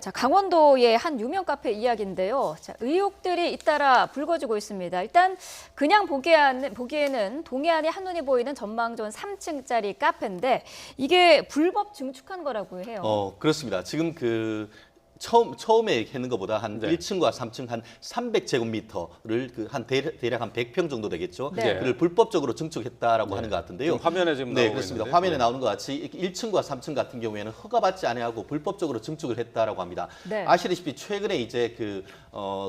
자, 강원도의 한 유명 카페 이야기인데요. 자, 의혹들이 잇따라 불거지고 있습니다. 일단 그냥 보기에는 동해안이 한눈에 보이는 전망좋은 3층짜리 카페인데 이게 불법 증축한 거라고 해요. 그렇습니다. 지금 처음에 했는 것보다 한 1층과 3층 한 300제곱미터를 대략 한 100평 정도 되겠죠. 네. 그를 불법적으로 증축했다라고 하는 것 같은데요. 화면에 지금 네, 나오고 그렇습니다. 있는데. 화면에 나오는 것 같이 1층과 3층 같은 경우에는 허가받지 않아하고 불법적으로 증축을 했다라고 합니다. 네. 아시다시피 최근에 이제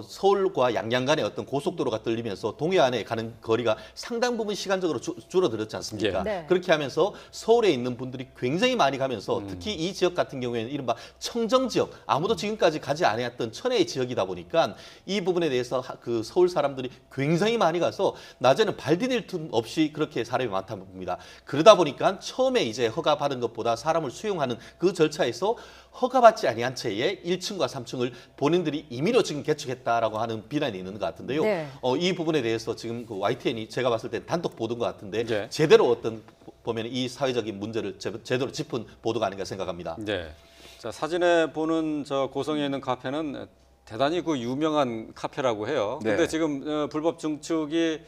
서울과 양양 간의 어떤 고속도로가 뚫리면서 동해안에 가는 거리가 상당 부분 시간적으로 줄어들었지 않습니까? 네. 그렇게 하면서 서울에 있는 분들이 굉장히 많이 가면서 특히 이 지역 같은 경우에는 이른바 청정 지역, 아무도 지금까지 가지 않았던 천혜의 지역이다 보니까 이 부분에 대해서 그 서울 사람들이 굉장히 많이 가서 낮에는 발 디딜 틈 없이 그렇게 사람이 많다 봅니다. 그러다 보니까 처음에 이제 허가 받은 것보다 사람을 수용하는 그 절차에서 허가받지 아니한 채에 1층과 3층을 본인들이 임의로 지금 개축했다라고 하는 비난이 있는 것 같은데요. 네. 이 부분에 대해서 지금 그 YTN이 제가 봤을 때 단독 보도인 것 같은데 네. 제대로 보면 이 사회적인 문제를 제대로 짚은 보도가 아닌가 생각합니다. 네. 자, 사진에 보는 저 고성에 있는 카페는 대단히 그 유명한 카페라고 해요. 네. 근데 지금 불법 증축이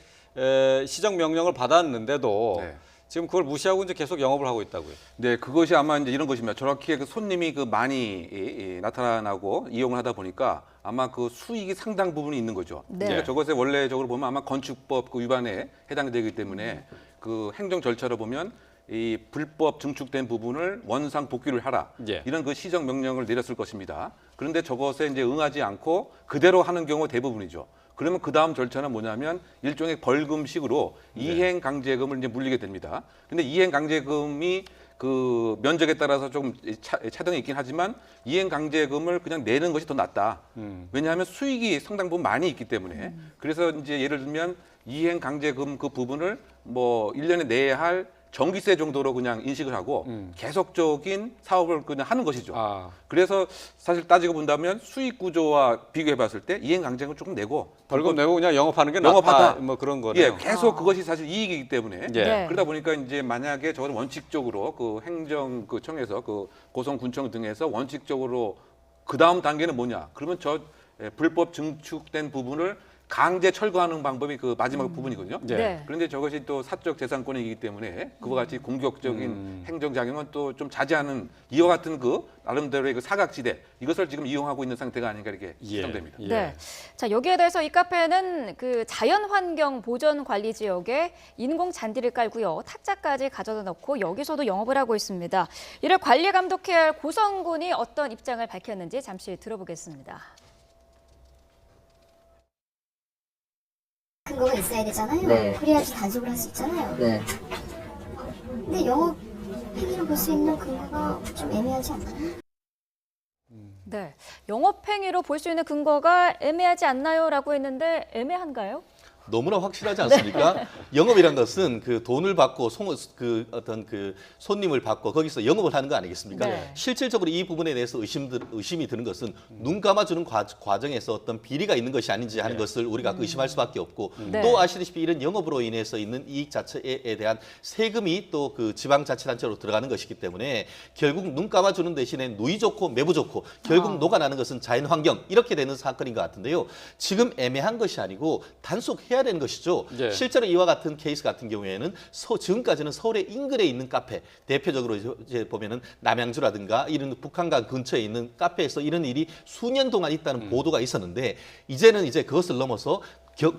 시정 명령을 받았는데도 네. 지금 그걸 무시하고 이제 계속 영업을 하고 있다고요. 네, 그것이 아마 이제 이런 것입니다. 저렇게 그 손님이 많이 나타나고 이용을 하다 보니까 아마 그 수익이 상당 부분이 있는 거죠. 네. 그러니까 저것에 원래적으로 보면 아마 건축법 그 위반에 해당이 되기 때문에 그 행정 절차로 보면 이 불법 증축된 부분을 원상 복귀를 하라. 예. 이런 그 시정 명령을 내렸을 것입니다. 그런데 저것에 이제 응하지 않고 그대로 하는 경우가 대부분이죠. 그러면 그 다음 절차는 뭐냐면 일종의 벌금식으로 이행 강제금을 이제 물리게 됩니다. 근데 이행 강제금이 그 면적에 따라서 조금 차등이 있긴 하지만 이행 강제금을 그냥 내는 것이 더 낫다. 왜냐하면 수익이 상당 부분 많이 있기 때문에. 그래서 이제 예를 들면 이행 강제금 그 부분을 뭐 1년에 내야 할 전기세 정도로 그냥 인식을 하고 계속적인 사업을 그냥 하는 것이죠. 아. 그래서 사실 따지고 본다면 수익 구조와 비교해 봤을 때 이행 강제금을 조금 내고 벌금 내고 그냥 영업하는 게 영업하다. 낫다. 뭐 그런 거네요. 예, 계속 그것이 사실 이익이기 때문에 예. 네. 그러다 보니까 이제 만약에 저는 원칙적으로 그 행정 그 청에서 그 고성군청 등에서 원칙적으로 그 다음 단계는 뭐냐? 그러면 불법 증축된 부분을 강제 철거하는 방법이 그 마지막 부분이거든요. 네. 네. 그런데 저것이 또 사적 재산권이기 때문에 그와 같이 공격적인 행정작용은 또 좀 자제하는 이와 같은 그 나름대로의 그 사각지대 이것을 지금 이용하고 있는 상태가 아닌가 이렇게 추정됩니다. 예. 네. 자, 여기에 대해서 이 카페는 그 자연환경 보전 관리 지역에 인공 잔디를 깔고요. 탁자까지 가져다 놓고 여기서도 영업을 하고 있습니다. 이를 관리 감독해야 할 고성군이 어떤 입장을 밝혔는지 잠시 들어보겠습니다. 근거가 있어야 되잖아요. 네. 그래야지 단속을 할 수 있잖아요. 네. 근데 영업 행위로 볼 수 있는 근거가 좀 애매하지 않나요? 네. 영업행위로 볼 수 있는 근거가 애매하지 않나요?라고 했는데 애매한가요? 너무나 확실하지 않습니까? 영업이란 것은 그 돈을 받고 어떤 그 손님을 받고 거기서 영업을 하는 거 아니겠습니까? 네. 실질적으로 이 부분에 대해서 의심이 드는 것은 눈 감아주는 과정에서 어떤 비리가 있는 것이 아닌지 하는 것을 우리가 의심할 수밖에 없고 네. 또 아시다시피 이런 영업으로 인해서 있는 이익 자체에 대한 세금이 또 그 지방자치단체로 들어가는 것이기 때문에 결국 눈 감아주는 대신에 누이 좋고 매부 좋고 결국 녹아나는 것은 자연환경 이렇게 되는 사건인 것 같은데요. 지금 애매한 것이 아니고 단속해야 되는 것이죠. 예. 실제로 이와 같은 케이스 같은 경우에는 지금까지는 서울의 인근에 있는 카페, 대표적으로 이제 보면은 남양주라든가 이런 북한강 근처에 있는 카페에서 이런 일이 수년 동안 있다는 보도가 있었는데 이제는 이제 그것을 넘어서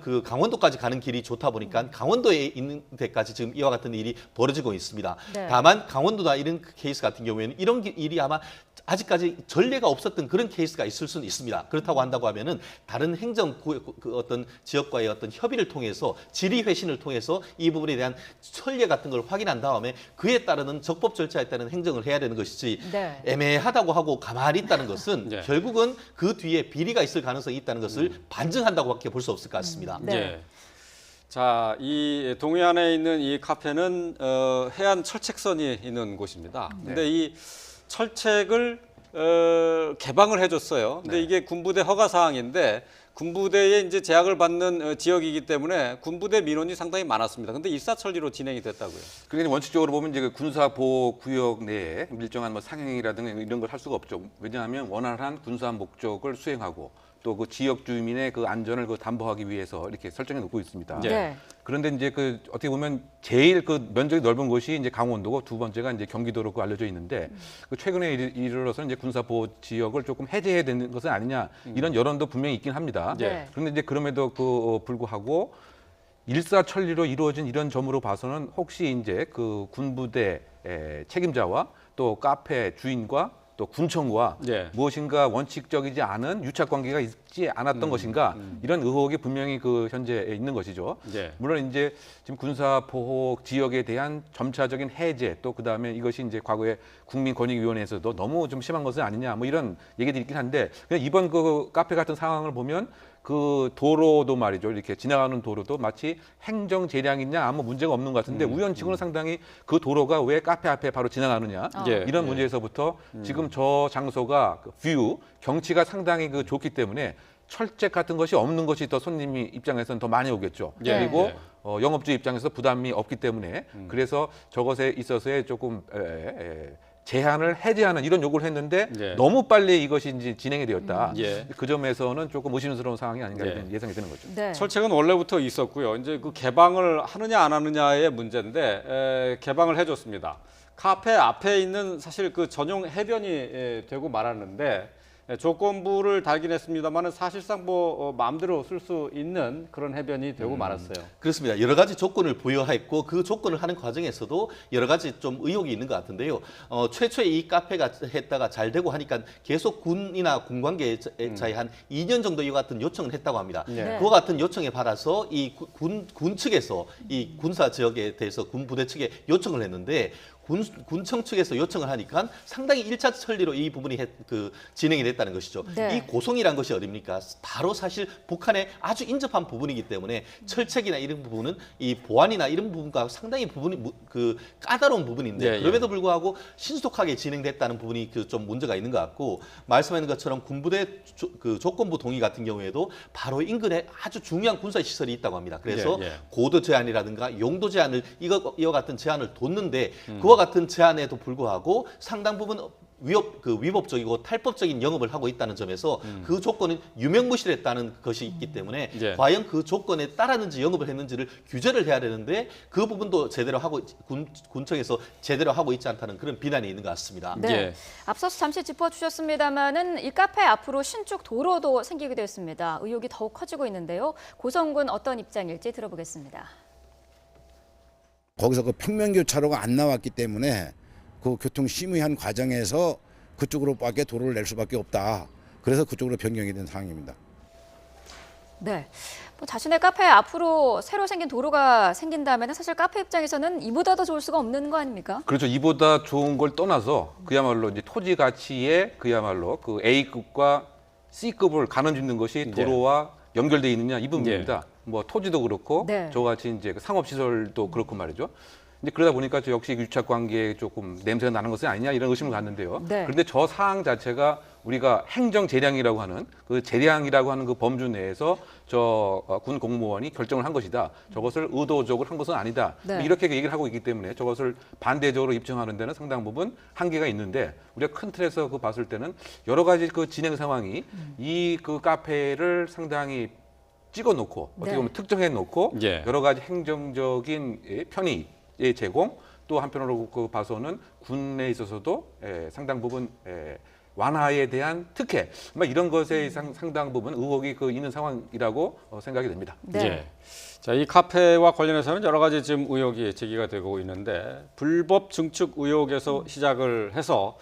그 강원도까지 가는 길이 좋다 보니까 강원도에 있는 데까지 지금 이와 같은 일이 벌어지고 있습니다. 네. 다만 강원도나 이런 케이스 같은 경우에는 이런 일이 아마 아직까지 전례가 없었던 그런 케이스가 있을 수는 있습니다. 그렇다고 한다고 하면은 다른 그 어떤 지역과의 어떤 협의를 통해서 질의 회신을 통해서 이 부분에 대한 선례 같은 걸 확인한 다음에 그에 따르는 적법 절차에 따른 행정을 해야 되는 것이지 네. 애매하다고 하고 가만히 있다는 것은 네. 결국은 그 뒤에 비리가 있을 가능성이 있다는 것을 반증한다고밖에 볼 수 없을 것 같습니다. 네. 예. 자, 이 동해안에 있는 이 카페는 해안 철책선이 있는 곳입니다. 근데 이 철책을 개방을 해줬어요. 근데 이게 군부대 허가 사항인데 군부대에 이제 제약을 받는 지역이기 때문에 군부대 민원이 상당히 많았습니다. 근데 일사천리로 진행이 됐다고요. 그러니까 원칙적으로 보면 이제 그 군사보호구역 내에 일정한 뭐 상행이라든가 이런 걸 할 수가 없죠. 왜냐하면 원활한 군사 목적을 수행하고 또 그 지역 주민의 그 안전을 그 담보하기 위해서 이렇게 설정해 놓고 있습니다. 네. 그런데 이제 그 어떻게 보면 제일 그 면적이 넓은 곳이 이제 강원도고 두 번째가 이제 경기도로 그 알려져 있는데 그 최근에 이르러서 이제 군사보호 지역을 조금 해제해야 되는 것은 아니냐 이런 여론도 분명히 있긴 합니다. 네. 그런데 이제 그럼에도 불구하고 일사천리로 이루어진 이런 점으로 봐서는 혹시 이제 그 군부대 책임자와 또 카페 주인과 또 군청과 예. 무엇인가 원칙적이지 않은 유착 관계가 있지 않았던 것인가 이런 의혹이 분명히 그 현재 있는 것이죠. 예. 물론 이제 지금 군사 보호 지역에 대한 점차적인 해제 또 그다음에 이것이 이제 과거에 국민권익위원회에서도 너무 좀 심한 것은 아니냐 뭐 이런 얘기들이 있긴 한데 그냥 이번 그 카페 같은 상황을 보면 그 도로도 말이죠. 이렇게 지나가는 도로도 마치 행정 재량이냐 아무 문제가 없는 것 같은데 우연치고는 상당히 그 도로가 왜 카페 앞에 바로 지나가느냐 예. 이런 문제에서부터 지금 저 장소가 그 뷰 경치가 상당히 그 좋기 때문에 철책 같은 것이 없는 것이 더 손님이 입장에서는 더 많이 오겠죠. 예. 그리고 예. 영업주 입장에서 부담이 없기 때문에 그래서 저것에 있어서의 조금 제한을 해제하는 이런 요구를 했는데 예. 너무 빨리 이것이 이제 진행이 되었다. 예. 그 점에서는 조금 의심스러운 상황이 아닌가 예. 이런 예상이 되는 거죠. 네. 철책은 원래부터 있었고요. 이제 그 개방을 하느냐 안 하느냐의 문제인데 개방을 해줬습니다. 카페 앞에 있는 사실 그 전용 해변이 되고 말았는데 조건부를 달긴 했습니다만은 사실상 뭐 마음대로 쓸 수 있는 그런 해변이 되고 말았어요. 그렇습니다. 여러 가지 조건을 부여했고 그 조건을 하는 과정에서도 여러 가지 좀 의혹이 있는 것 같은데요. 최초에 이 카페가 했다가 잘 되고 하니까 계속 군이나 군관계자에 한 2년 정도 이와 같은 요청을 했다고 합니다. 네. 그와 같은 요청에 받아서 이 군 측에서 이 군사 지역에 대해서 군 부대 측에 요청을 했는데 군청 측에서 요청을 하니까 상당히 일차 처리로 이 부분이 진행이 됐다는 것이죠. 네. 이 고성이란 것이 어딥니까? 바로 사실 북한에 아주 인접한 부분이기 때문에 철책이나 이런 부분은 이 보안이나 이런 부분과 상당히 부분이 까다로운 부분인데 예, 예. 그럼에도 불구하고 신속하게 진행됐다는 부분이 좀 문제가 있는 것 같고 말씀하신 것처럼 군부대 조건부 동의 같은 경우에도 바로 인근에 아주 중요한 군사 시설이 있다고 합니다. 그래서 예, 예. 고도 제한이라든가 용도 제한을 이와 같은 제한을 뒀는데 그와 같은 제한에도 불구하고 상당 부분 위법적이고 탈법적인 영업을 하고 있다는 점에서 그 조건은 유명무실했다는 것이 있기 때문에 예. 과연 그 조건에 따랐는지 영업을 했는지를 규제를 해야 되는데 그 부분도 제대로 하고 군청에서 제대로 하고 있지 않다는 그런 비난이 있는 것 같습니다. 네. 예. 앞서서 잠시 짚어주셨습니다만은 이 카페 앞으로 신축 도로도 생기게 됐습니다. 의혹이 더욱 커지고 있는데요. 고성군 어떤 입장일지 들어보겠습니다. 거기서 그 평면교차로가 안 나왔기 때문에 그 교통 심의한 과정에서 그쪽으로밖에 도로를 낼 수밖에 없다. 그래서 그쪽으로 변경이 된 상황입니다. 네. 뭐 자신의 카페 앞으로 새로 생긴 도로가 생긴다면 사실 카페 입장에서는 이보다 더 좋을 수가 없는 거 아닙니까? 그렇죠. 이보다 좋은 걸 떠나서 그야말로 이제 토지 가치에 그야말로 그 A급과 C급을 가늠 짓는 것이 도로와 연결돼 있느냐 이 부분입니다. 뭐 토지도 그렇고 네. 저같이 이제 상업 시설도 그렇고 말이죠. 이제 그러다 보니까 저 역시 유착 관계에 조금 냄새가 나는 것은 아니냐 이런 의심을 갖는데요. 네. 그런데 저 사항 자체가 우리가 행정 재량이라고 하는 그 재량이라고 하는 그 범주 내에서 저 군 공무원이 결정을 한 것이다. 저것을 의도적으로 한 것은 아니다. 네. 이렇게 얘기를 하고 있기 때문에 저것을 반대적으로 입증하는 데는 상당 부분 한계가 있는데 우리가 큰 틀에서 그 봤을 때는 여러 가지 그 진행 상황이 이 그 카페를 상당히 찍어놓고 어떻게 네. 보면 특정해놓고 예. 여러 가지 행정적인 편의의 제공 또 한편으로 그 봐서는 군에 있어서도 상당 부분 완화에 대한 특혜 막 이런 것에 상당 부분 의혹이 있는 상황이라고 생각이 됩니다. 네. 예. 자, 이 카페와 관련해서는 여러 가지 지금 의혹이 제기가 되고 있는데 불법 증축 의혹에서 시작을 해서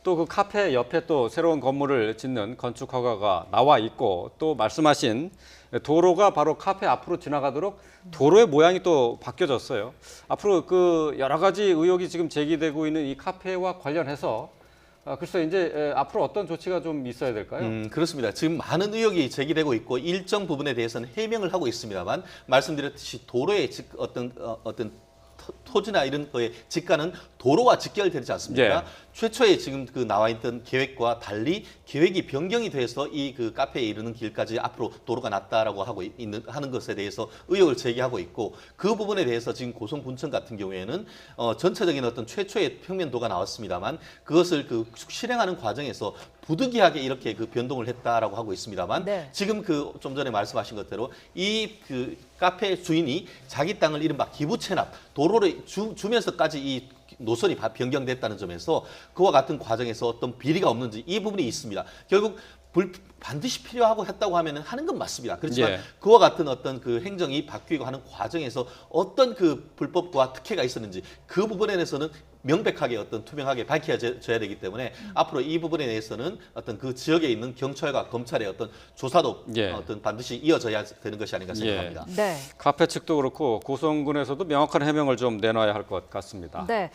또 그 카페 옆에 또 새로운 건물을 짓는 건축 허가가 나와 있고 또 말씀하신 도로가 바로 카페 앞으로 지나가도록 도로의 모양이 또 바뀌어졌어요. 앞으로 그 여러 가지 의혹이 지금 제기되고 있는 이 카페와 관련해서 글쎄 이제 앞으로 어떤 조치가 좀 있어야 될까요? 그렇습니다. 지금 많은 의혹이 제기되고 있고 일정 부분에 대해서는 해명을 하고 있습니다만 말씀드렸듯이 도로의 어떤 토지나 이런 거의 직가는 도로와 직결되지 않습니까? 예. 최초에 지금 그 나와 있던 계획과 달리 계획이 변경이 돼서 이 그 카페에 이르는 길까지 앞으로 도로가 났다라고 하는 것에 대해서 의혹을 제기하고 있고, 그 부분에 대해서 지금 고성군청 같은 경우에는 전체적인 어떤 최초의 평면도가 나왔습니다만 그것을 그 실행하는 과정에서 부득이하게 이렇게 그 변동을 했다라고 하고 있습니다만 네. 지금 그 좀 전에 말씀하신 것대로 이 그 카페 주인이 자기 땅을 이른바 기부 체납 도로를 주면서까지 이 노선이 변경됐다는 점에서 그와 같은 과정에서 어떤 비리가 없는지 이 부분이 있습니다. 결국 반드시 필요하고 했다고 하면 하는 건 맞습니다. 그렇지만 예. 그와 같은 어떤 그 행정이 바뀌고 하는 과정에서 어떤 그 불법과 특혜가 있었는지 그 부분에 대해서는 명백하게 어떤 투명하게 밝혀져야 되기 때문에 앞으로 이 부분에 대해서는 어떤 그 지역에 있는 경찰과 검찰의 어떤 조사도 예. 어떤 반드시 이어져야 되는 것이 아닌가 생각합니다. 네. 카페 측도 그렇고 고성군에서도 명확한 해명을 좀 내놔야 할 것 같습니다. 네.